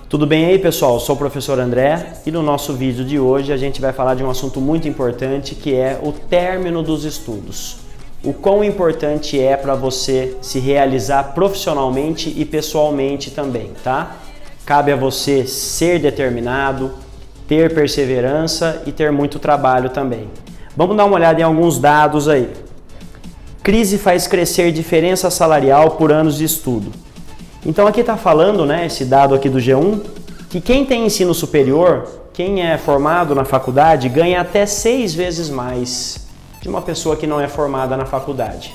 Tudo bem aí, pessoal? Eu sou o professor André e no nosso vídeo de hoje a gente vai falar de um assunto muito importante que é o término dos estudos. O quão importante é para você se realizar profissionalmente e pessoalmente também, tá? Cabe a você ser determinado, ter perseverança e ter muito trabalho também. Vamos dar uma olhada em alguns dados aí. Crise faz crescer diferença salarial por anos de estudo. Então aqui está falando, né, esse dado aqui do G1, que quem tem ensino superior, quem é formado na faculdade, ganha até 6 vezes mais de uma pessoa que não é formada na faculdade.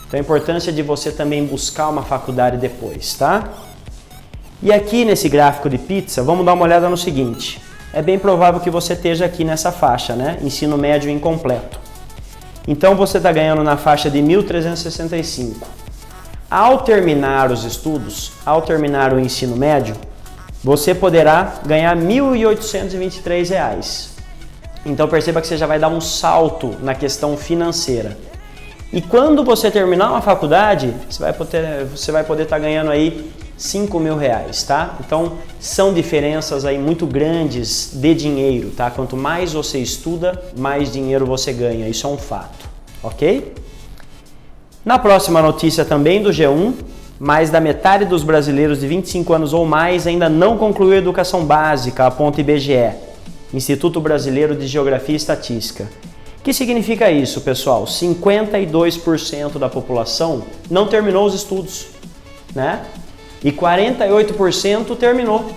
Então a importância de você também buscar uma faculdade depois, tá? E aqui nesse gráfico de pizza, vamos dar uma olhada no seguinte. É bem provável que você esteja aqui nessa faixa, né? Ensino médio incompleto. Então você está ganhando na faixa de 1.365. Ao terminar os estudos, ao terminar o ensino médio, você poderá ganhar R$ 1.823. Então perceba que você já vai dar um salto na questão financeira. E quando você terminar uma faculdade, você vai poder estar ganhando aí R$ 5.000, tá? Então são diferenças aí muito grandes de dinheiro, tá? Quanto mais você estuda, mais dinheiro você ganha. Isso é um fato, ok? Na próxima notícia também do G1, mais da metade dos brasileiros de 25 anos ou mais ainda não concluiu a educação básica, aponta IBGE, Instituto Brasileiro de Geografia e Estatística. O que significa isso, pessoal? 52% da população não terminou os estudos, né? E 48% terminou.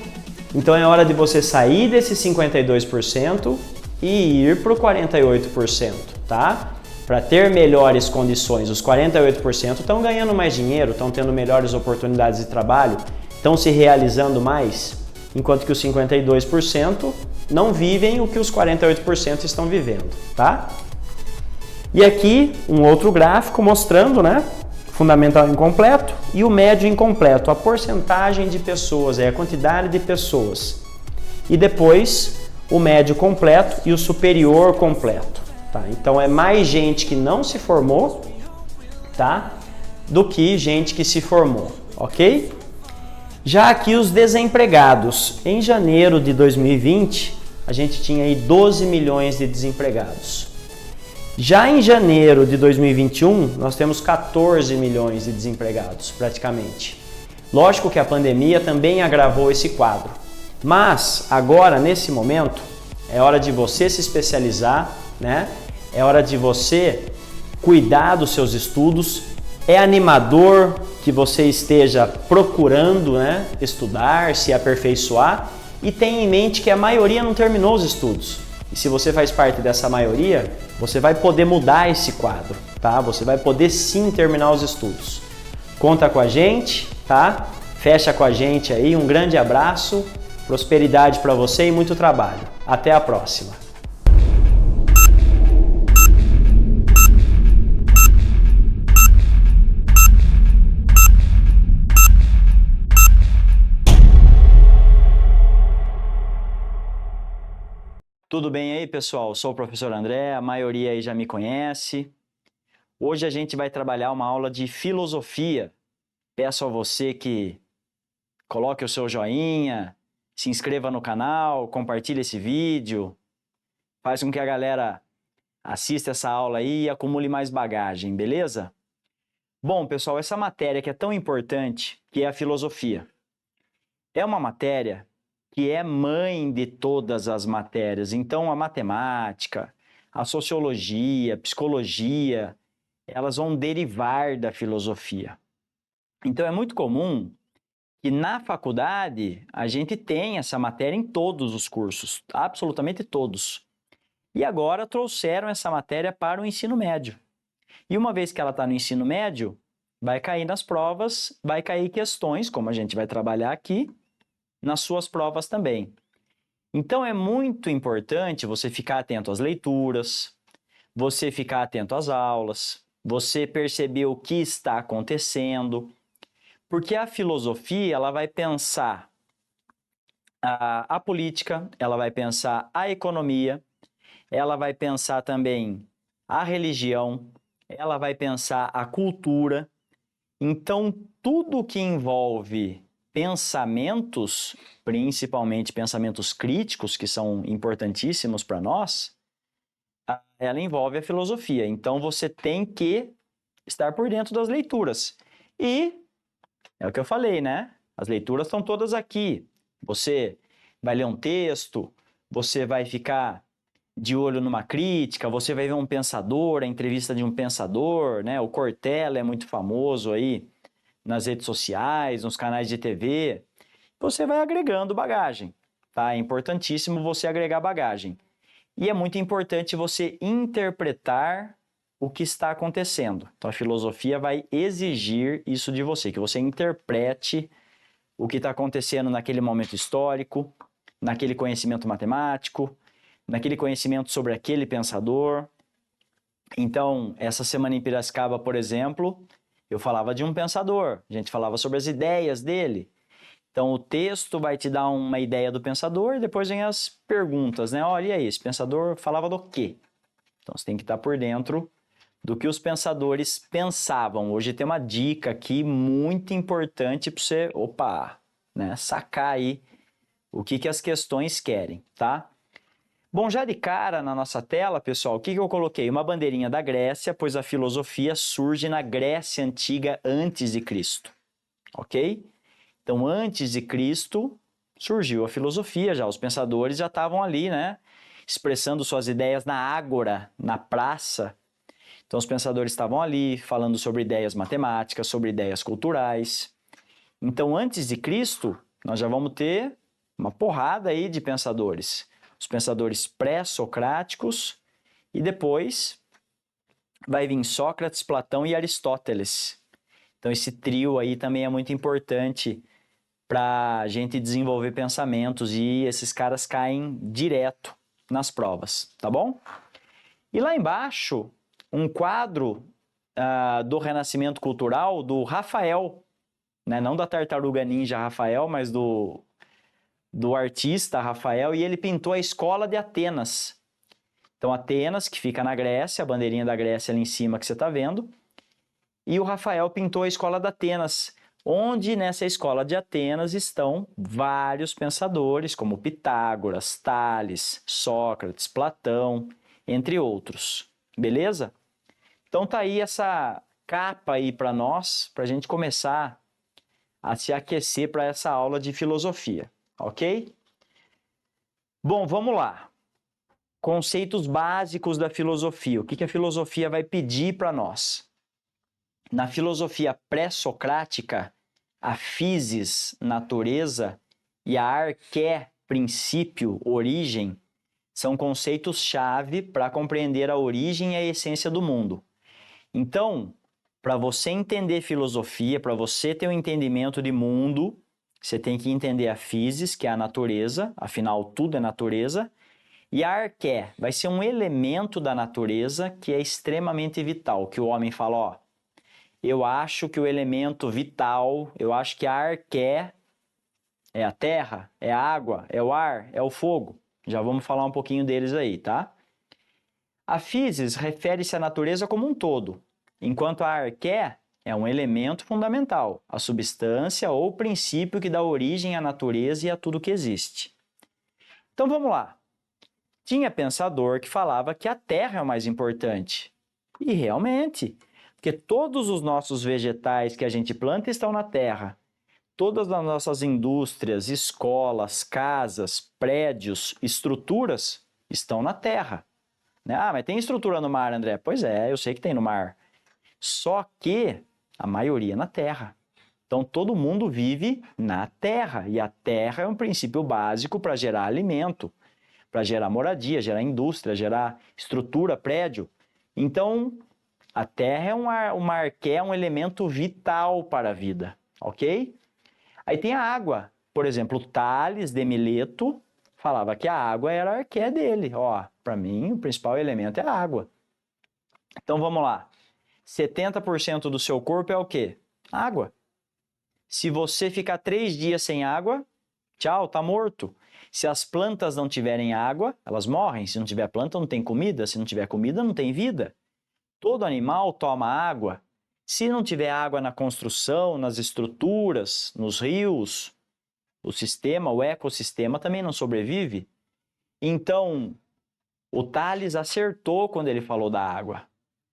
Então é hora de você sair desses 52% e ir para o 48%, tá? Para ter melhores condições. Os 48% estão ganhando mais dinheiro, estão tendo melhores oportunidades de trabalho, estão se realizando mais, enquanto que os 52% não vivem o que os 48% estão vivendo, tá? E aqui um outro gráfico mostrando, né, fundamental incompleto e o médio incompleto, a porcentagem de pessoas, a quantidade de pessoas. E depois o médio completo e o superior completo. Tá, então é mais gente que não se formou, tá, do que gente que se formou, ok? Já aqui os desempregados. Em janeiro de 2020, a gente tinha aí 12 milhões de desempregados. Já em janeiro de 2021, nós temos 14 milhões de desempregados, praticamente. Lógico que a pandemia também agravou esse quadro. Mas agora, nesse momento, é hora de você se especializar, né? É hora de você cuidar dos seus estudos. É animador que você esteja procurando, né, estudar, se aperfeiçoar e tenha em mente que a maioria não terminou os estudos. E se você faz parte dessa maioria, você vai poder mudar esse quadro, tá? Você vai poder sim terminar os estudos. Conta com a gente, tá? Fecha com a gente aí. Um grande abraço, prosperidade para você e muito trabalho. Até a próxima. Tudo bem aí, pessoal? Sou o professor André, a maioria aí já me conhece. Hoje a gente vai trabalhar uma aula de filosofia. Peço a você que coloque o seu joinha, se inscreva no canal, compartilhe esse vídeo, faz com que a galera assista essa aula aí e acumule mais bagagem, beleza? Bom, pessoal, essa matéria que é tão importante, que é a filosofia, é uma matéria que é mãe de todas as matérias. Então, a matemática, a sociologia, a psicologia, elas vão derivar da filosofia. Então, é muito comum que na faculdade a gente tenha essa matéria em todos os cursos, absolutamente todos. E agora trouxeram essa matéria para o ensino médio. E uma vez que ela está no ensino médio, vai cair nas provas, vai cair questões, como a gente vai trabalhar aqui, nas suas provas também. Então é muito importante você ficar atento às leituras, você ficar atento às aulas, você perceber o que está acontecendo, porque a filosofia ela vai pensar a política, ela vai pensar a economia, ela vai pensar também a religião, ela vai pensar a cultura. Então tudo que envolve pensamentos, principalmente pensamentos críticos, que são importantíssimos para nós, ela envolve a filosofia. Então você tem que estar por dentro das leituras. E é o que eu falei, né? As leituras estão todas aqui. Você vai ler um texto, você vai ficar de olho numa crítica, você vai ver um pensador, a entrevista de um pensador, né? O Cortella é muito famoso aí nas redes sociais, nos canais de TV. Você vai agregando bagagem, tá? É importantíssimo você agregar bagagem. E é muito importante você interpretar o que está acontecendo. Então a filosofia vai exigir isso de você, que você interprete o que está acontecendo naquele momento histórico, naquele conhecimento matemático, naquele conhecimento sobre aquele pensador. Então, essa semana em Piracicaba, por exemplo, eu falava de um pensador, a gente falava sobre as ideias dele. Então, o texto vai te dar uma ideia do pensador e depois vem as perguntas, né? Olha, e aí, esse pensador falava do quê? Então, você tem que estar por dentro do que os pensadores pensavam. Hoje tem uma dica aqui muito importante para você, né, sacar aí o que as questões querem, tá? Bom, já de cara na nossa tela, pessoal, o que eu coloquei? Uma bandeirinha da Grécia, pois a filosofia surge na Grécia Antiga antes de Cristo, ok? Então, antes de Cristo, surgiu a filosofia já, os pensadores já estavam ali, né, expressando suas ideias na ágora, na praça. Então, os pensadores estavam ali falando sobre ideias matemáticas, sobre ideias culturais. Então, antes de Cristo, nós já vamos ter uma porrada aí de pensadores. Os pensadores pré-socráticos e depois vai vir Sócrates, Platão e Aristóteles. Então, esse trio aí também é muito importante para a gente desenvolver pensamentos e esses caras caem direto nas provas, tá bom? E lá embaixo, um quadro do Renascimento Cultural do Rafael, né? Não da Tartaruga Ninja Rafael, mas do artista Rafael, e ele pintou a Escola de Atenas. Então, Atenas, que fica na Grécia, a bandeirinha da Grécia ali em cima que você está vendo, e o Rafael pintou a Escola de Atenas, onde nessa Escola de Atenas estão vários pensadores, como Pitágoras, Tales, Sócrates, Platão, entre outros. Beleza? Então tá aí essa capa aí para nós, para a gente começar a se aquecer para essa aula de filosofia, ok? Bom, vamos lá. Conceitos básicos da filosofia. O que a filosofia vai pedir para nós? Na filosofia pré-socrática, a physis, natureza, e a arché, princípio, origem, são conceitos-chave para compreender a origem e a essência do mundo. Então, para você entender filosofia, para você ter um entendimento de mundo, você tem que entender a physis, que é a natureza, afinal tudo é natureza, e a arché vai ser um elemento da natureza que é extremamente vital, que o homem fala, ó, eu acho que o elemento vital, eu acho que a arché é a terra, é a água, é o ar, é o fogo. Já vamos falar um pouquinho deles aí, tá? A physis refere-se à natureza como um todo, enquanto a arché é um elemento fundamental, a substância ou princípio que dá origem à natureza e a tudo que existe. Então vamos lá. Tinha pensador que falava que a terra é o mais importante. E realmente, porque todos os nossos vegetais que a gente planta estão na terra. Todas as nossas indústrias, escolas, casas, prédios, estruturas estão na terra. Ah, mas tem estrutura no mar, André? Pois é, eu sei que tem no mar. Só que a maioria na terra. Então todo mundo vive na terra. E a terra é um princípio básico para gerar alimento, para gerar moradia, gerar indústria, gerar estrutura, prédio. Então a terra é uma arqué, um elemento vital para a vida, ok? Aí tem a água. Por exemplo, Tales de Mileto falava que a água era a arqué dele. Ó, para mim, o principal elemento é a água. Então vamos lá. 70% do seu corpo é o quê? Água. Se você ficar 3 dias sem água, tchau, tá morto. Se as plantas não tiverem água, elas morrem. Se não tiver planta, não tem comida. Se não tiver comida, não tem vida. Todo animal toma água. Se não tiver água na construção, nas estruturas, nos rios, o sistema, o ecossistema também não sobrevive. Então, o Tales acertou quando ele falou da água.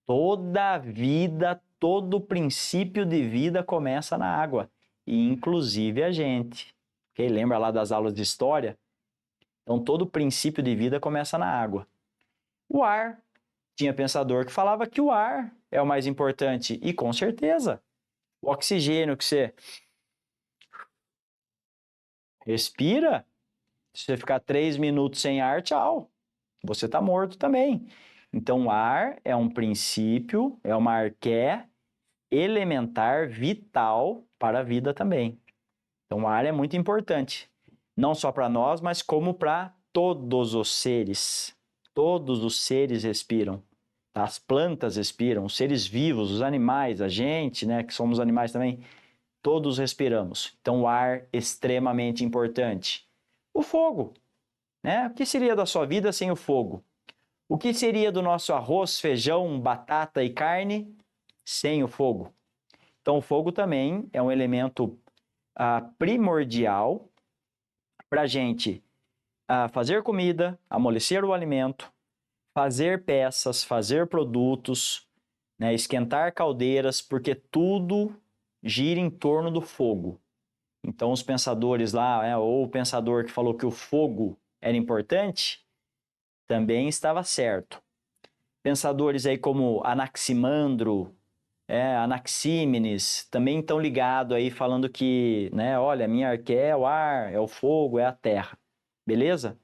Toda a vida, todo princípio de vida começa na água, e inclusive a gente. Quem lembra lá das aulas de história? Então, todo princípio de vida começa na água. O ar. Tinha pensador que falava que o ar é o mais importante, e com certeza. O oxigênio que você respira, se você ficar 3 minutos sem ar, tchau. Você está morto também. Então, o ar é um princípio, é uma arqué elementar, vital para a vida também. Então, o ar é muito importante. Não só para nós, mas como para todos os seres. Todos os seres respiram. As plantas respiram, os seres vivos, os animais, a gente, né, que somos animais também, todos respiramos. Então, o ar é extremamente importante. O fogo, né? O que seria da sua vida sem o fogo? O que seria do nosso arroz, feijão, batata e carne sem o fogo? Então, o fogo também é um elemento primordial para a gente fazer comida, amolecer o alimento, fazer peças, fazer produtos, né, esquentar caldeiras, porque tudo gira em torno do fogo. Então, os pensadores lá, ou o pensador que falou que o fogo era importante, também estava certo. Pensadores aí como Anaximandro, Anaxímenes, também estão ligados aí falando que, né, olha, a minha arqué é o ar, é o fogo, é a terra. Beleza?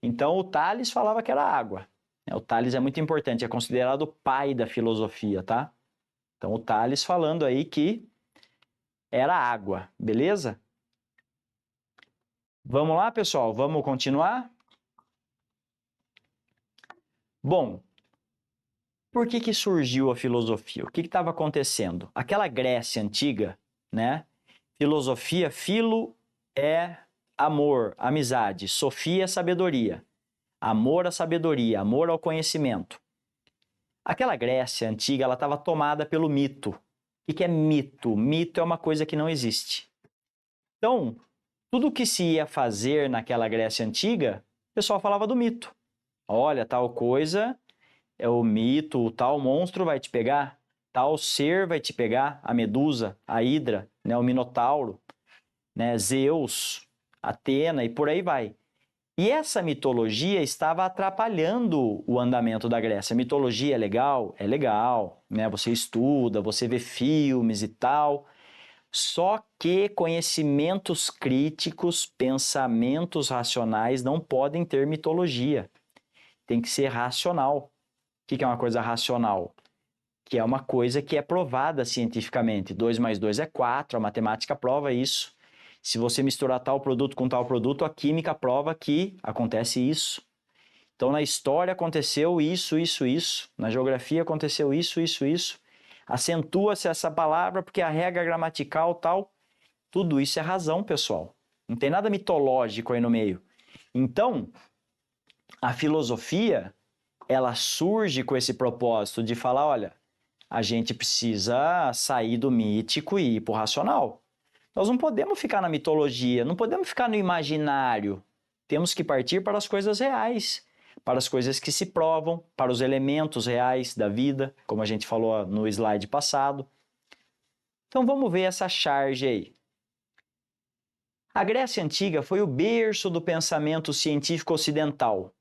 Então, o Tales falava que era água. O Tales é muito importante, é considerado o pai da filosofia, tá? Então, o Tales falando aí que era água, beleza? Vamos lá, pessoal? Vamos continuar? Bom, por que surgiu a filosofia? O que estava acontecendo? Aquela Grécia antiga, né? Filosofia, filo é amor, amizade, sofia é sabedoria. Amor à sabedoria, amor ao conhecimento. Aquela Grécia antiga, ela estava tomada pelo mito. O que é mito? Mito é uma coisa que não existe. Então, tudo que se ia fazer naquela Grécia antiga, o pessoal falava do mito. Olha, tal coisa é o mito, o tal monstro vai te pegar, tal ser vai te pegar, a Medusa, a Hidra, né, o Minotauro, né, Zeus, Atena e por aí vai. E essa mitologia estava atrapalhando o andamento da Grécia. A mitologia é legal, né? Você estuda, você vê filmes e tal. Só que conhecimentos críticos, pensamentos racionais não podem ter mitologia. Tem que ser racional. O que é uma coisa racional? Que é uma coisa que é provada cientificamente. 2 mais 2 é 4, a matemática prova isso. Se você misturar tal produto com tal produto, a química prova que acontece isso. Então, na história aconteceu isso, isso, isso. Na geografia aconteceu isso, isso, isso. Acentua-se essa palavra porque a regra gramatical tal. Tudo isso é razão, pessoal. Não tem nada mitológico aí no meio. Então, a filosofia, ela surge com esse propósito de falar, olha, a gente precisa sair do mítico e ir para o racional. Nós não podemos ficar na mitologia, não podemos ficar no imaginário. Temos que partir para as coisas reais, para as coisas que se provam, para os elementos reais da vida, como a gente falou no slide passado. Então vamos ver essa charge aí. A Grécia Antiga foi o berço do pensamento científico ocidental.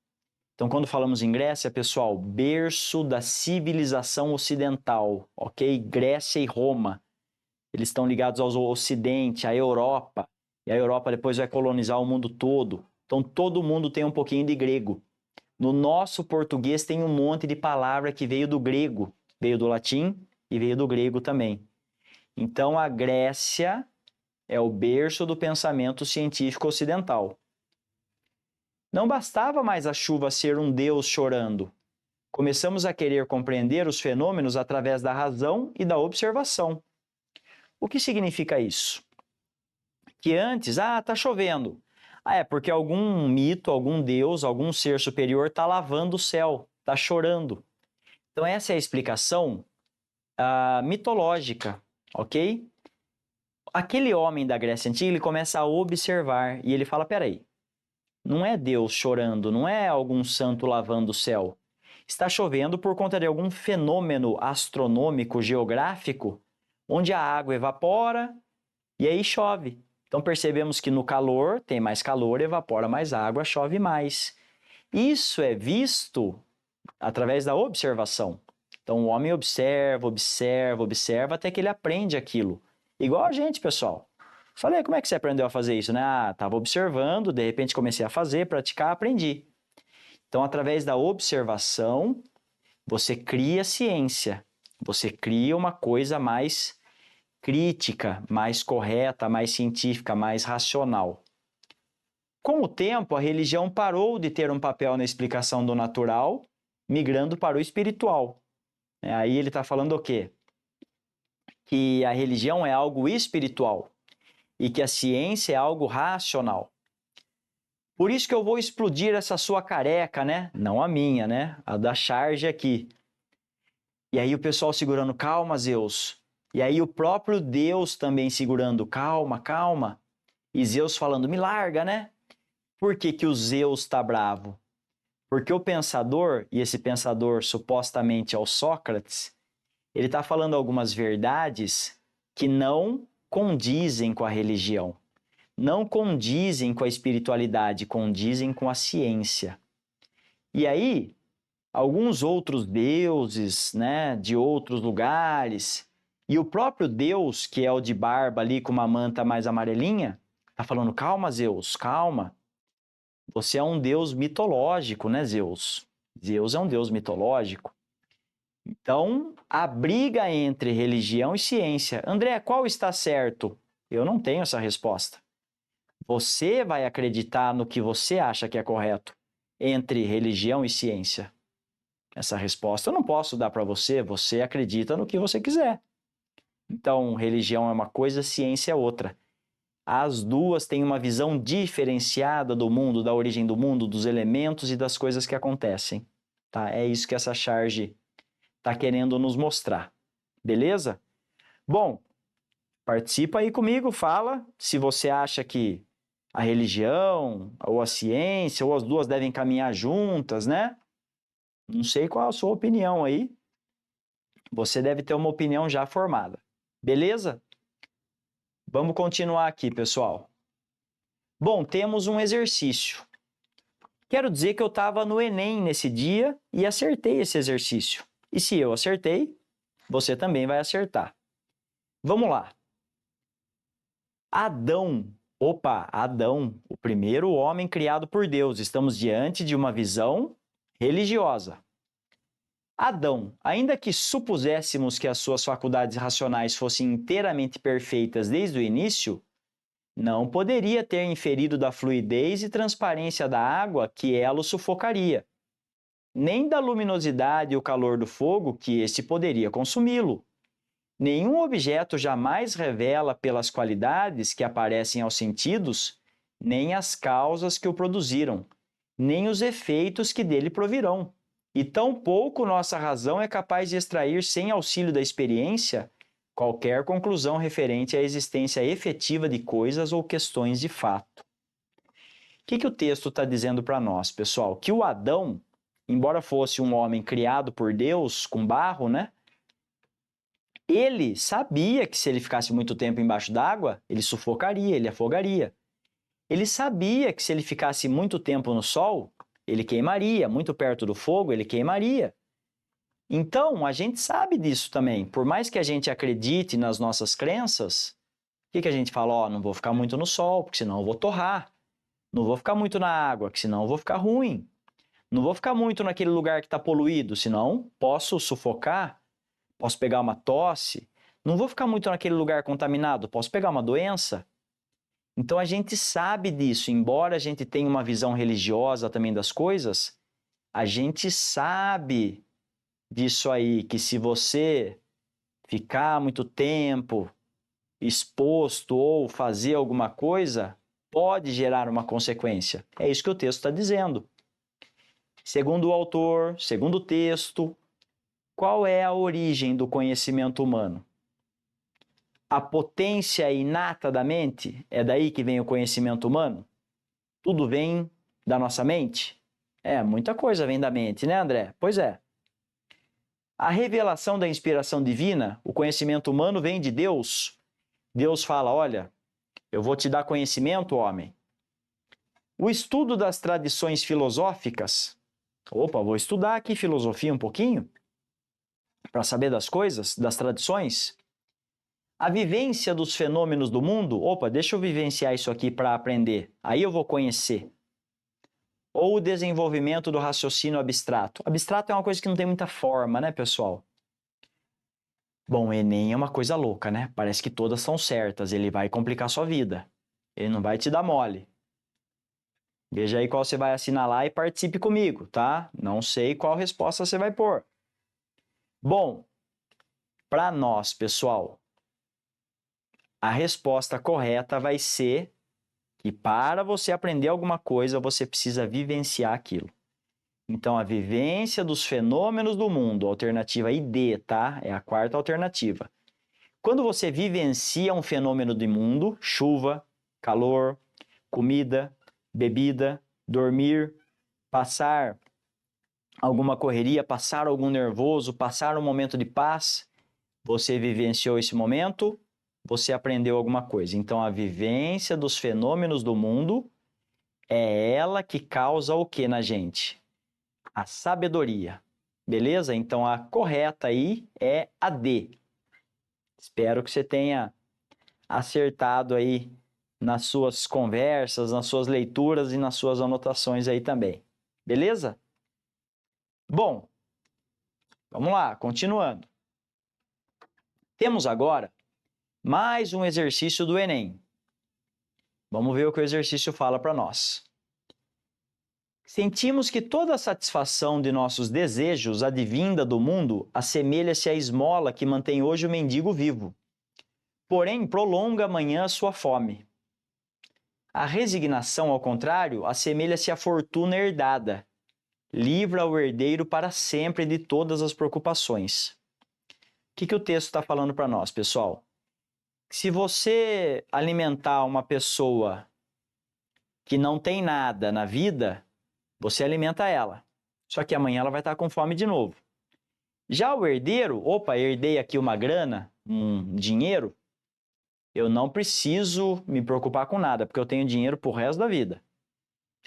Então, quando falamos em Grécia, pessoal, berço da civilização ocidental, ok? Grécia e Roma. Eles estão ligados ao Ocidente, à Europa, e a Europa depois vai colonizar o mundo todo. Então, todo mundo tem um pouquinho de grego. No nosso português tem um monte de palavra que veio do grego, veio do latim e veio do grego também. Então, a Grécia é o berço do pensamento científico ocidental. Não bastava mais a chuva ser um Deus chorando. Começamos a querer compreender os fenômenos através da razão e da observação. O que significa isso? Que antes, tá chovendo. É porque algum mito, algum deus, algum ser superior está lavando o céu, está chorando. Então essa é a explicação mitológica, ok? Aquele homem da Grécia Antiga, ele começa a observar e ele fala, peraí, não é Deus chorando, não é algum santo lavando o céu. Está chovendo por conta de algum fenômeno astronômico, geográfico, onde a água evapora e aí chove. Então percebemos que no calor tem mais calor, evapora mais água, chove mais. Isso é visto através da observação. Então o homem observa, observa, observa até que ele aprende aquilo. Igual a gente, pessoal. Falei, como é que você aprendeu a fazer isso, né? Estava observando, de repente comecei a fazer, praticar, aprendi. Então, através da observação, você cria ciência. Você cria uma coisa mais crítica, mais correta, mais científica, mais racional. Com o tempo, a religião parou de ter um papel na explicação do natural, migrando para o espiritual. Aí ele está falando o quê? Que a religião é algo espiritual e que a ciência é algo racional. Por isso que eu vou explodir essa sua careca, né? Não a minha, né? A da charge aqui. E aí o pessoal segurando, calma, Zeus. E aí o próprio Deus também segurando, calma, calma. E Zeus falando, me larga, né? Por que que o Zeus está bravo? Porque o pensador, e esse pensador supostamente é o Sócrates, ele está falando algumas verdades que não condizem com a religião. Não condizem com a espiritualidade, condizem com a ciência. E aí, alguns outros deuses, né, de outros lugares, e o próprio Deus, que é o de barba ali com uma manta mais amarelinha, está falando, calma, Zeus, calma. Você é um deus mitológico, né, Zeus? Zeus é um deus mitológico. Então, a briga entre religião e ciência. André, qual está certo? Eu não tenho essa resposta. Você vai acreditar no que você acha que é correto entre religião e ciência. Essa resposta eu não posso dar para você, você acredita no que você quiser. Então, religião é uma coisa, ciência é outra. As duas têm uma visão diferenciada do mundo, da origem do mundo, dos elementos e das coisas que acontecem. Tá? É isso que essa charge está querendo nos mostrar. Beleza? Bom, participa aí comigo, fala se você acha que a religião, ou a ciência, ou as duas devem caminhar juntas, né? Não sei qual a sua opinião aí. Você deve ter uma opinião já formada. Beleza? Vamos continuar aqui, pessoal. Bom, temos um exercício. Quero dizer que eu estava no Enem nesse dia e acertei esse exercício. E se eu acertei, você também vai acertar. Vamos lá. Adão, o primeiro homem criado por Deus. Estamos diante de uma visão religiosa. Adão, ainda que supuséssemos que as suas faculdades racionais fossem inteiramente perfeitas desde o início, não poderia ter inferido da fluidez e transparência da água que ela o sufocaria, nem da luminosidade e o calor do fogo que este poderia consumi-lo. Nenhum objeto jamais revela pelas qualidades que aparecem aos sentidos, nem as causas que o produziram, nem os efeitos que dele provirão. E tampouco nossa razão é capaz de extrair, sem auxílio da experiência, qualquer conclusão referente à existência efetiva de coisas ou questões de fato. O que o texto está dizendo para nós, pessoal? Que o Adão, embora fosse um homem criado por Deus, com barro, né? Ele sabia que se ele ficasse muito tempo embaixo d'água, ele sufocaria, ele afogaria. Ele sabia que se ele ficasse muito tempo no sol, ele queimaria, muito perto do fogo, ele queimaria. Então, a gente sabe disso também. Por mais que a gente acredite nas nossas crenças, o que a gente fala? Ó, não vou ficar muito no sol, porque senão eu vou torrar. Não vou ficar muito na água, porque senão eu vou ficar ruim. Não vou ficar muito naquele lugar que está poluído, senão posso sufocar, posso pegar uma tosse. Não vou ficar muito naquele lugar contaminado, posso pegar uma doença. Então a gente sabe disso, embora a gente tenha uma visão religiosa também das coisas, a gente sabe disso aí, que se você ficar muito tempo exposto ou fazer alguma coisa, pode gerar uma consequência. É isso que o texto está dizendo. Segundo o autor, segundo o texto, Qual é a origem do conhecimento humano? A potência inata da mente? É daí que vem o conhecimento humano? Tudo vem da nossa mente? Muita coisa vem da mente, né, André? Pois é. A revelação da inspiração divina, o conhecimento humano vem de Deus. Deus fala, olha, eu vou te dar conhecimento, homem. O estudo das tradições filosóficas. Vou estudar aqui filosofia um pouquinho, para saber das coisas, das tradições. A vivência dos fenômenos do mundo. Deixa eu vivenciar isso aqui para aprender. Aí eu vou conhecer. Ou o desenvolvimento do raciocínio abstrato. Abstrato é uma coisa que não tem muita forma, né, pessoal? Bom, o Enem é uma coisa louca, né? Parece que todas são certas. Ele vai complicar sua vida. Ele não vai te dar mole. Veja aí qual você vai assinalar e participe comigo, tá? Não sei qual resposta você vai pôr. Bom, para nós, pessoal, a resposta correta vai ser que para você aprender alguma coisa, você precisa vivenciar aquilo. Então, a vivência dos fenômenos do mundo, alternativa ID, tá? É a quarta alternativa. Quando você vivencia um fenômeno do mundo, chuva, calor, comida, bebida, dormir, passar alguma correria, passar algum nervoso, passar um momento de paz, você vivenciou esse momento, você aprendeu alguma coisa. Então, a vivência dos fenômenos do mundo é ela que causa o que na gente? A sabedoria. Beleza? Então, a correta aí é a D. Espero que você tenha acertado aí nas suas conversas, nas suas leituras e nas suas anotações aí também. Beleza? Bom, vamos lá, continuando. Temos agora mais um exercício do Enem. Vamos ver o que o exercício fala para nós. Sentimos que toda a satisfação de nossos desejos advinda do mundo assemelha-se à esmola que mantém hoje o mendigo vivo, porém prolonga amanhã a sua fome. A resignação, ao contrário, assemelha-se à fortuna herdada, livra o herdeiro para sempre de todas as preocupações. O que o texto está falando para nós, pessoal? Se você alimentar uma pessoa que não tem nada na vida, você alimenta ela. Só que amanhã ela vai estar com fome de novo. Já o herdeiro, herdei aqui uma grana, um dinheiro, eu não preciso me preocupar com nada, porque eu tenho dinheiro pro resto da vida.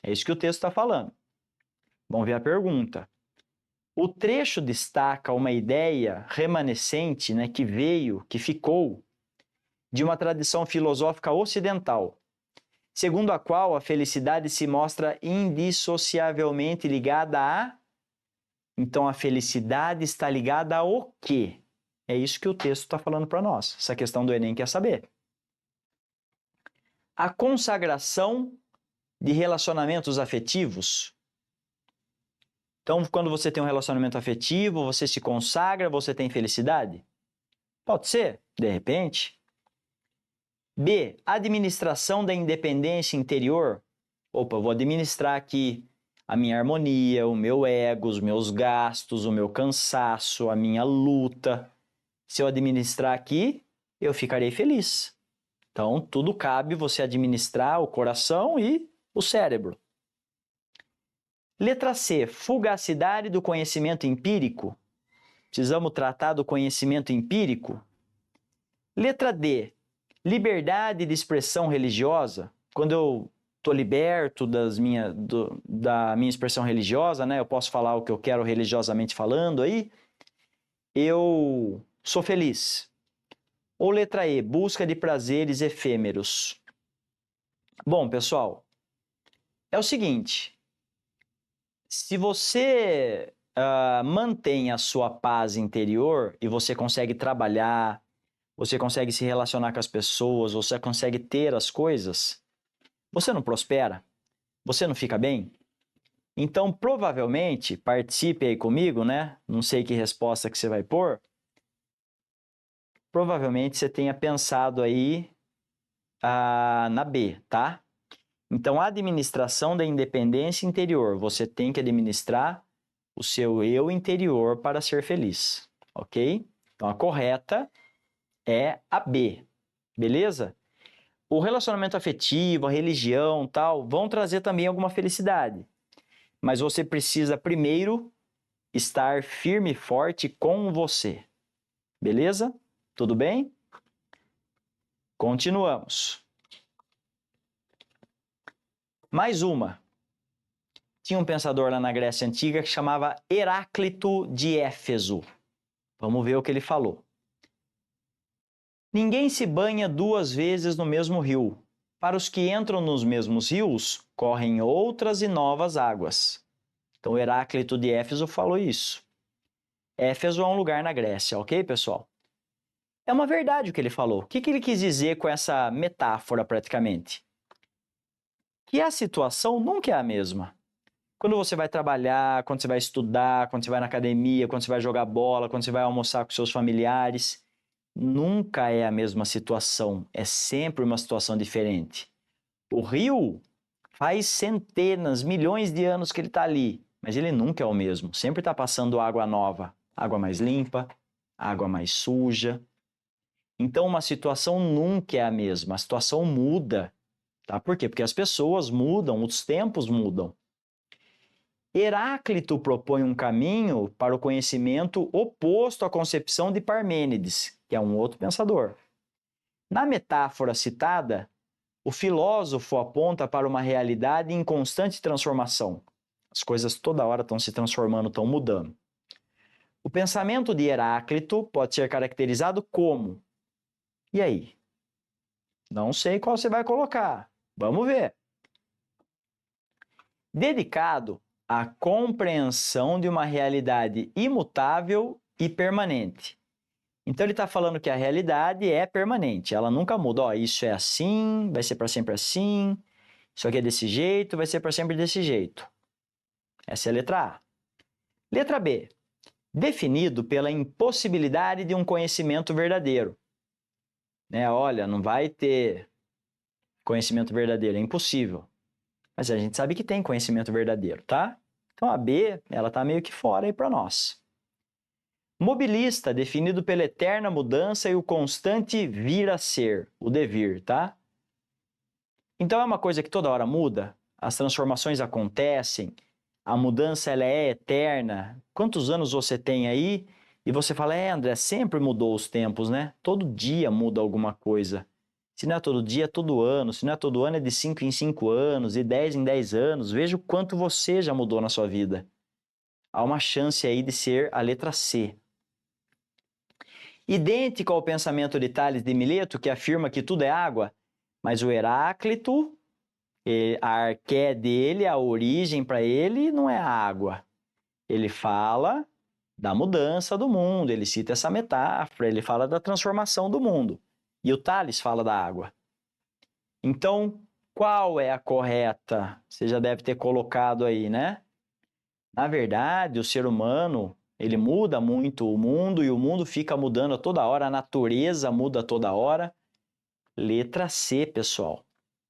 É isso que o texto está falando. Vamos ver a pergunta. O trecho destaca uma ideia remanescente, né, que veio, que ficou, de uma tradição filosófica ocidental, segundo a qual a felicidade se mostra indissociavelmente ligada a... Então, a felicidade está ligada ao quê? É isso que o texto está falando para nós. Essa questão do Enem quer saber. A consagração de relacionamentos afetivos. Então, quando você tem um relacionamento afetivo, você se consagra, você tem felicidade? Pode ser, de repente. B. Administração da independência interior. Vou administrar aqui a minha harmonia, o meu ego, os meus gastos, o meu cansaço, a minha luta. Se eu administrar aqui, eu ficarei feliz. Então, tudo cabe você administrar o coração e o cérebro. Letra C. Fugacidade do conhecimento empírico. Precisamos tratar do conhecimento empírico. Letra D. Liberdade de expressão religiosa. Quando eu estou liberto da minha expressão religiosa, né? Eu posso falar o que eu quero religiosamente falando aí. Eu sou feliz. Ou letra E, busca de prazeres efêmeros. Bom, pessoal, é o seguinte, se você mantém a sua paz interior e você consegue trabalhar, você consegue se relacionar com as pessoas, você consegue ter as coisas, você não prospera? Você não fica bem? Então, provavelmente, participe aí comigo, né? Não sei que resposta que você vai pôr. Provavelmente você tenha pensado aí na B, tá? Então, a administração da independência interior, você tem que administrar o seu eu interior para ser feliz, ok? Então, a correta é a B, beleza? O relacionamento afetivo, a religião, tal, vão trazer também alguma felicidade. Mas você precisa primeiro estar firme e forte com você. Beleza? Tudo bem? Continuamos. Mais uma. Tinha um pensador lá na Grécia Antiga que chamava Heráclito de Éfeso. Vamos ver o que ele falou. Ninguém se banha 2 vezes no mesmo rio. Para os que entram nos mesmos rios, correm outras e novas águas. Então, Heráclito de Éfeso falou isso. Éfeso é um lugar na Grécia, ok, pessoal? É uma verdade o que ele falou. O que ele quis dizer com essa metáfora, praticamente? Que a situação nunca é a mesma. Quando você vai trabalhar, quando você vai estudar, quando você vai na academia, quando você vai jogar bola, quando você vai almoçar com seus familiares, nunca é a mesma situação. É sempre uma situação diferente. O rio faz centenas, milhões de anos que ele está ali, mas ele nunca é o mesmo. Sempre está passando água nova, água mais limpa, água mais suja. Então, uma situação nunca é a mesma, a situação muda. Tá? Por quê? Porque as pessoas mudam, os tempos mudam. Heráclito propõe um caminho para o conhecimento oposto à concepção de Parmênides, que é um outro pensador. Na metáfora citada, o filósofo aponta para uma realidade em constante transformação. As coisas toda hora estão se transformando, estão mudando. O pensamento de Heráclito pode ser caracterizado como? E aí? Não sei qual você vai colocar. Vamos ver. Dedicado à compreensão de uma realidade imutável e permanente. Então ele está falando que a realidade é permanente, ela nunca muda. Ó, isso é assim, vai ser para sempre assim, isso aqui é desse jeito, vai ser para sempre desse jeito. Essa é a letra A. Letra B. Definido pela impossibilidade de um conhecimento verdadeiro. Né? Olha, não vai ter conhecimento verdadeiro, é impossível. Mas a gente sabe que tem conhecimento verdadeiro, tá? Então a B, ela tá meio que fora aí para nós. Mobilista, definido pela eterna mudança e o constante vir a ser, o devir, tá? Então é uma coisa que toda hora muda, as transformações acontecem, a mudança ela é eterna. Quantos anos você tem aí? E você fala, André, sempre mudou os tempos, né? Todo dia muda alguma coisa. Se não é todo dia, é todo ano. Se não é todo ano, é de 5 em 5 anos, e 10 em 10 anos. Veja o quanto você já mudou na sua vida. Há uma chance aí de ser a letra C. Idêntico ao pensamento de Tales de Mileto, que afirma que tudo é água, mas o Heráclito, a arqué dele, a origem para ele, não é a água. Ele fala da mudança do mundo, ele cita essa metáfora, ele fala da transformação do mundo. E o Tales fala da água. Então, qual é a correta? Você já deve ter colocado aí, né? Na verdade, o ser humano, ele muda muito o mundo e o mundo fica mudando a toda hora, a natureza muda a toda hora. Letra C, pessoal.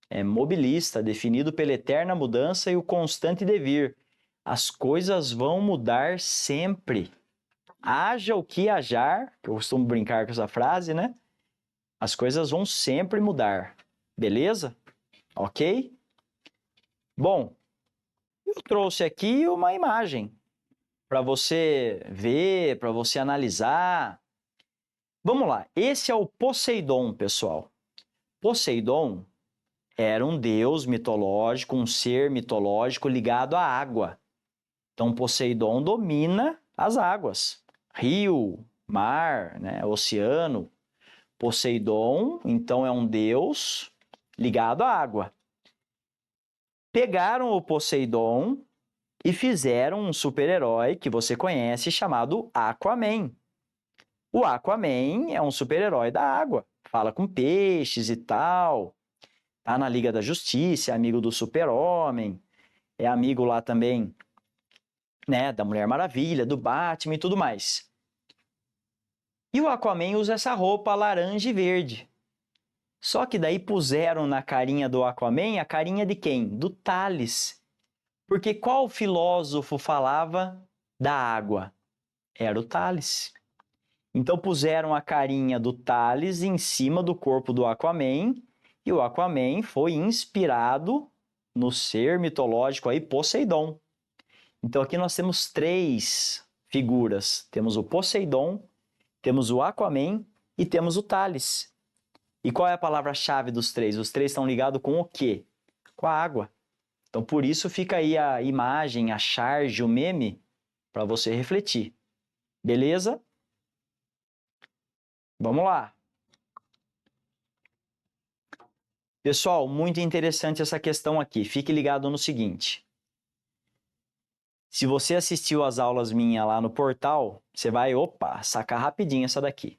É mobilista, definido pela eterna mudança e o constante devir. As coisas vão mudar sempre. Haja o que hajar, que eu costumo brincar com essa frase, né? As coisas vão sempre mudar. Beleza? Ok? Bom, eu trouxe aqui uma imagem para você ver, para você analisar. Vamos lá. Esse é o Poseidon, pessoal. Poseidon era um deus mitológico, um ser mitológico ligado à água. Então, Poseidon domina as águas. Rio, mar, né, oceano. Poseidon, então, é um deus ligado à água. Pegaram o Poseidon e fizeram um super-herói que você conhece chamado Aquaman. O Aquaman é um super-herói da água, fala com peixes e tal, tá na Liga da Justiça, é amigo do Super-Homem, é amigo lá também, né, da Mulher Maravilha, do Batman e tudo mais. E o Aquaman usa essa roupa laranja e verde. Só que daí puseram na carinha do Aquaman a carinha de quem? Do Tales. Porque qual filósofo falava da água? Era o Thales. Então puseram a carinha do Thales em cima do corpo do Aquaman, e o Aquaman foi inspirado no ser mitológico aí Poseidon. Então aqui nós temos 3 figuras. Temos o Poseidon, temos o Aquaman e temos o Thales. E qual é a palavra-chave dos 3? Os 3 estão ligados com o quê? Com a água. Então por isso fica aí a imagem, a charge, o meme, para você refletir. Beleza? Vamos lá. Pessoal, muito interessante essa questão aqui. Fique ligado no seguinte. Se você assistiu às aulas minhas lá no portal, você vai, sacar rapidinho essa daqui.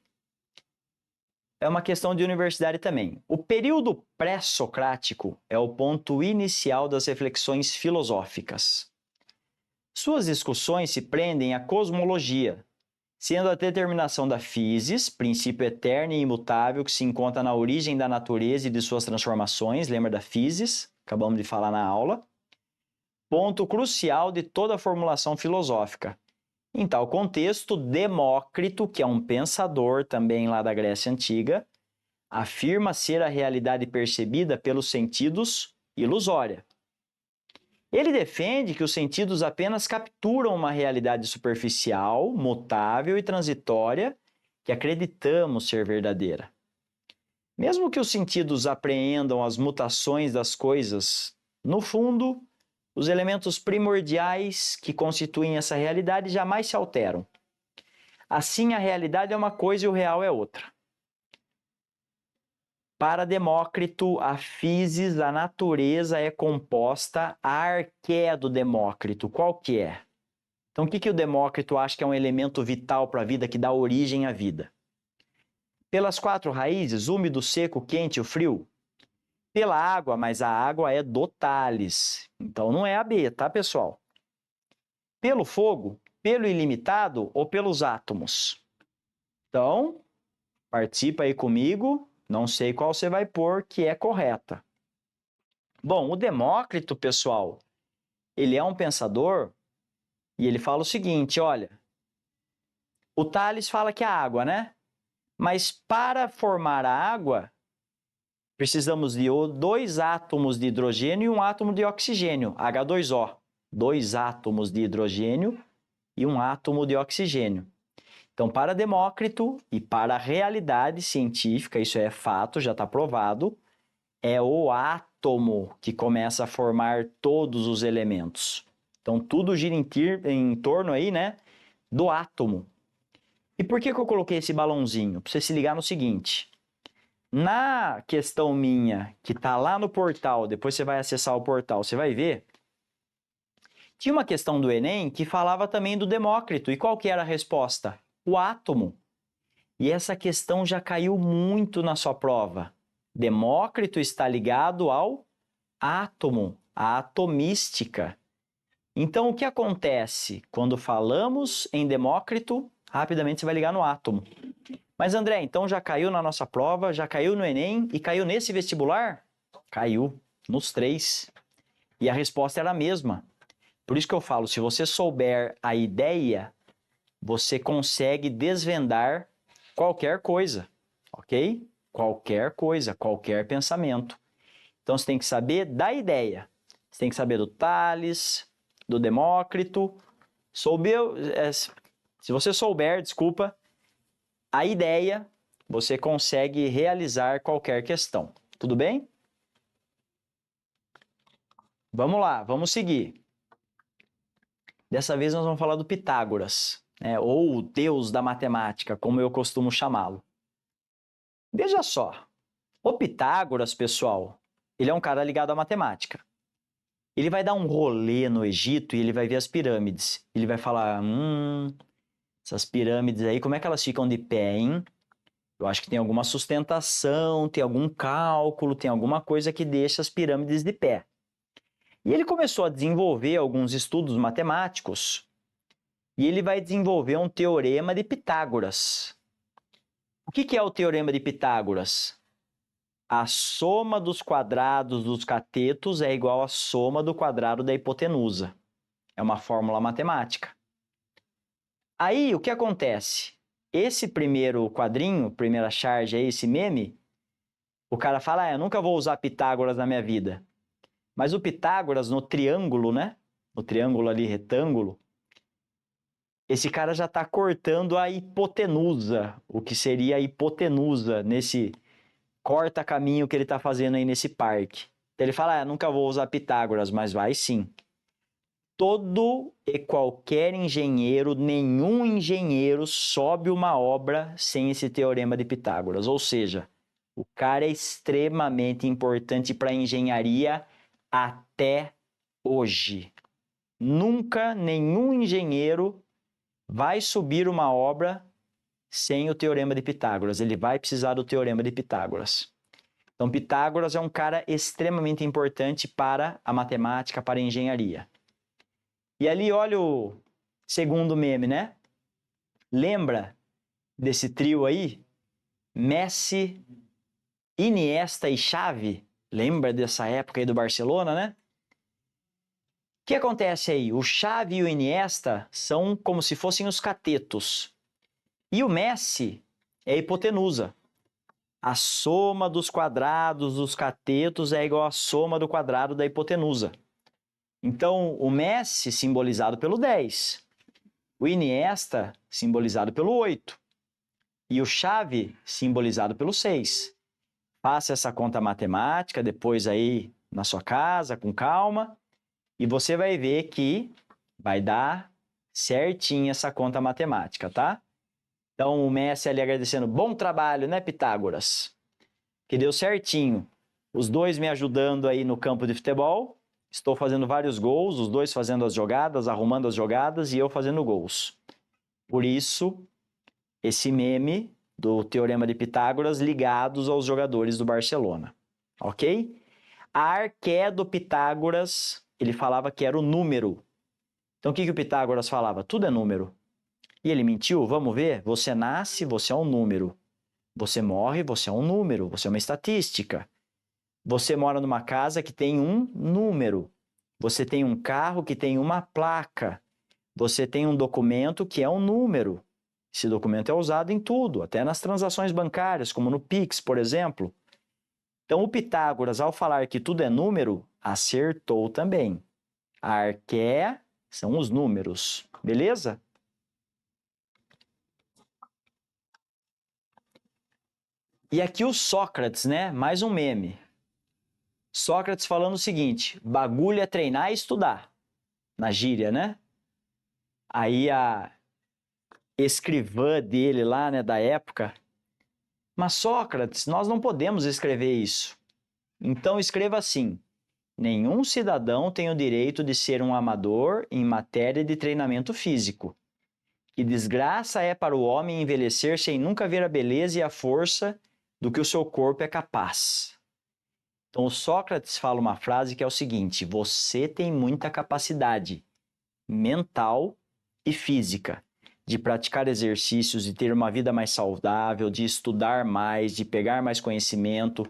É uma questão de universidade também. O período pré-socrático é o ponto inicial das reflexões filosóficas. Suas discussões se prendem à cosmologia, sendo a determinação da physis, princípio eterno e imutável que se encontra na origem da natureza e de suas transformações, lembra da physis? Acabamos de falar na aula. Ponto crucial de toda a formulação filosófica. Em tal contexto, Demócrito, que é um pensador também lá da Grécia Antiga, afirma ser a realidade percebida pelos sentidos ilusória. Ele defende que os sentidos apenas capturam uma realidade superficial, mutável e transitória que acreditamos ser verdadeira. Mesmo que os sentidos apreendam as mutações das coisas, no fundo, os elementos primordiais que constituem essa realidade jamais se alteram. Assim, a realidade é uma coisa e o real é outra. Para Demócrito, a physis, a natureza é composta, a arqué do Demócrito, qual que é? Então, o que o Demócrito acha que é um elemento vital para a vida, que dá origem à vida? Pelas 4 raízes, úmido, seco, quente e frio? Pela água, mas a água é do Thales. Então, não é a B, tá, pessoal? Pelo fogo, pelo ilimitado ou pelos átomos? Então, participa aí comigo. Não sei qual você vai pôr que é correta. Bom, o Demócrito, pessoal, ele é um pensador e ele fala o seguinte, olha, o Thales fala que é a água, né? Mas para formar a água, precisamos de 2 átomos de hidrogênio e 1 átomo de oxigênio, H2O. 2 átomos de hidrogênio e 1 átomo de oxigênio. Então, para Demócrito e para a realidade científica, isso é fato, já está provado, é o átomo que começa a formar todos os elementos. Então, tudo gira em torno aí, né, do átomo. E por que eu coloquei esse balãozinho? Para você se ligar no seguinte. Na questão minha, que está lá no portal, depois você vai acessar o portal, você vai ver, tinha uma questão do Enem que falava também do Demócrito. E qual que era a resposta? O átomo. E essa questão já caiu muito na sua prova. Demócrito está ligado ao átomo, à atomística. Então, o que acontece quando falamos em Demócrito? Rapidamente você vai ligar no átomo. Mas, André, então já caiu na nossa prova, já caiu no Enem e caiu nesse vestibular? Caiu, nos 3. E a resposta era a mesma. Por isso que eu falo, se você souber a ideia, você consegue desvendar qualquer coisa, ok? Qualquer coisa, qualquer pensamento. Então, você tem que saber da ideia. Você tem que saber do Thales, do Demócrito. Se você souber, a ideia, você consegue realizar qualquer questão. Tudo bem? Vamos lá, vamos seguir. Dessa vez nós vamos falar do Pitágoras, né? Ou o deus da matemática, como eu costumo chamá-lo. Veja só, o Pitágoras, pessoal, ele é um cara ligado à matemática. Ele vai dar um rolê no Egito e ele vai ver as pirâmides. Ele vai falar, essas pirâmides aí, como é que elas ficam de pé, hein? Eu acho que tem alguma sustentação, tem algum cálculo, tem alguma coisa que deixa as pirâmides de pé. E ele começou a desenvolver alguns estudos matemáticos e ele vai desenvolver um teorema de Pitágoras. O que é o teorema de Pitágoras? A soma dos quadrados dos catetos é igual à soma do quadrado da hipotenusa. É uma fórmula matemática. Aí, o que acontece? Esse primeiro quadrinho, primeira charge aí, esse meme, o cara fala, eu nunca vou usar Pitágoras na minha vida. Mas o Pitágoras no triângulo, né? No triângulo ali, retângulo, esse cara já está cortando a hipotenusa, o que seria a hipotenusa nesse corta-caminho que ele está fazendo aí nesse parque. Então ele fala, nunca vou usar Pitágoras, mas vai sim. Todo e qualquer engenheiro, nenhum engenheiro sobe uma obra sem esse teorema de Pitágoras. Ou seja, o cara é extremamente importante para a engenharia até hoje. Nunca nenhum engenheiro vai subir uma obra sem o teorema de Pitágoras. Ele vai precisar do teorema de Pitágoras. Então, Pitágoras é um cara extremamente importante para a matemática, para a engenharia. E ali, olha o segundo meme, né? Lembra desse trio aí? Messi, Iniesta e Xavi? Lembra dessa época aí do Barcelona, né? O que acontece aí? O Xavi e o Iniesta são como se fossem os catetos. E o Messi é a hipotenusa. A soma dos quadrados dos catetos é igual à soma do quadrado da hipotenusa. Então, o Messi simbolizado pelo 10. O Iniesta simbolizado pelo 8. E o Xavi simbolizado pelo 6. Faça essa conta matemática depois aí na sua casa, com calma. E você vai ver que vai dar certinho essa conta matemática, tá? Então, o Messi ali agradecendo, bom trabalho, né, Pitágoras? Que deu certinho. Os dois me ajudando aí no campo de futebol. Estou fazendo vários gols, os dois fazendo as jogadas, arrumando as jogadas e eu fazendo gols. Por isso, esse meme do Teorema de Pitágoras ligados aos jogadores do Barcelona. Ok? A arqué do Pitágoras, ele falava que era o número. Então, o que o Pitágoras falava? Tudo é número. E ele mentiu? Vamos ver? Você nasce, você é um número. Você morre, você é um número. Você é uma estatística. Você mora numa casa que tem um número. Você tem um carro que tem uma placa. Você tem um documento que é um número. Esse documento é usado em tudo, até nas transações bancárias, como no Pix, por exemplo. Então, o Pitágoras, ao falar que tudo é número, acertou também. A arqué são os números, beleza? E aqui o Sócrates, né? Mais um meme. Sócrates falando o seguinte, bagulho é treinar e estudar. Na gíria, né? Aí a escrivã dele lá, né, da época, mas Sócrates, nós não podemos escrever isso. Então escreva assim, nenhum cidadão tem o direito de ser um amador em matéria de treinamento físico. Que desgraça é para o homem envelhecer sem nunca ver a beleza e a força do que o seu corpo é capaz. Então, o Sócrates fala uma frase que é o seguinte, você tem muita capacidade mental e física de praticar exercícios, de ter uma vida mais saudável, de estudar mais, de pegar mais conhecimento,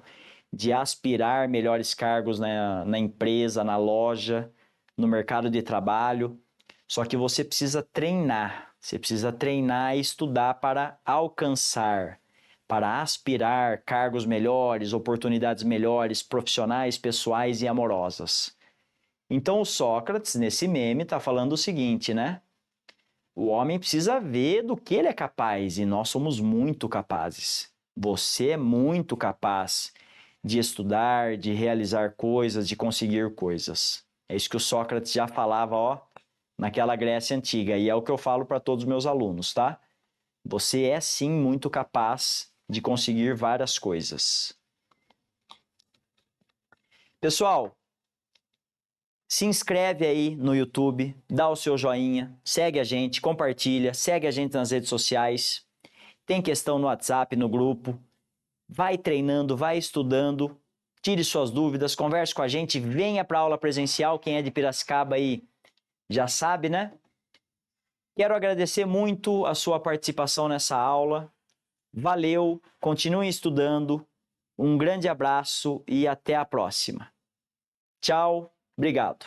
de aspirar melhores cargos na empresa, na loja, no mercado de trabalho. Só que você precisa treinar e estudar para alcançar, para aspirar cargos melhores, oportunidades melhores, profissionais, pessoais e amorosas. Então o Sócrates, nesse meme, está falando o seguinte, né? O homem precisa ver do que ele é capaz e nós somos muito capazes. Você é muito capaz de estudar, de realizar coisas, de conseguir coisas. É isso que o Sócrates já falava, ó, naquela Grécia Antiga. E é o que eu falo para todos os meus alunos, tá? Você é sim muito capaz de conseguir várias coisas. Pessoal, se inscreve aí no YouTube, dá o seu joinha, segue a gente, compartilha, segue a gente nas redes sociais. Tem questão no WhatsApp, no grupo. Vai treinando, vai estudando, tire suas dúvidas, converse com a gente, venha para a aula presencial. Quem é de Piracicaba aí já sabe, né? Quero agradecer muito a sua participação nessa aula. Valeu, continue estudando. Um grande abraço e até a próxima. Tchau, obrigado.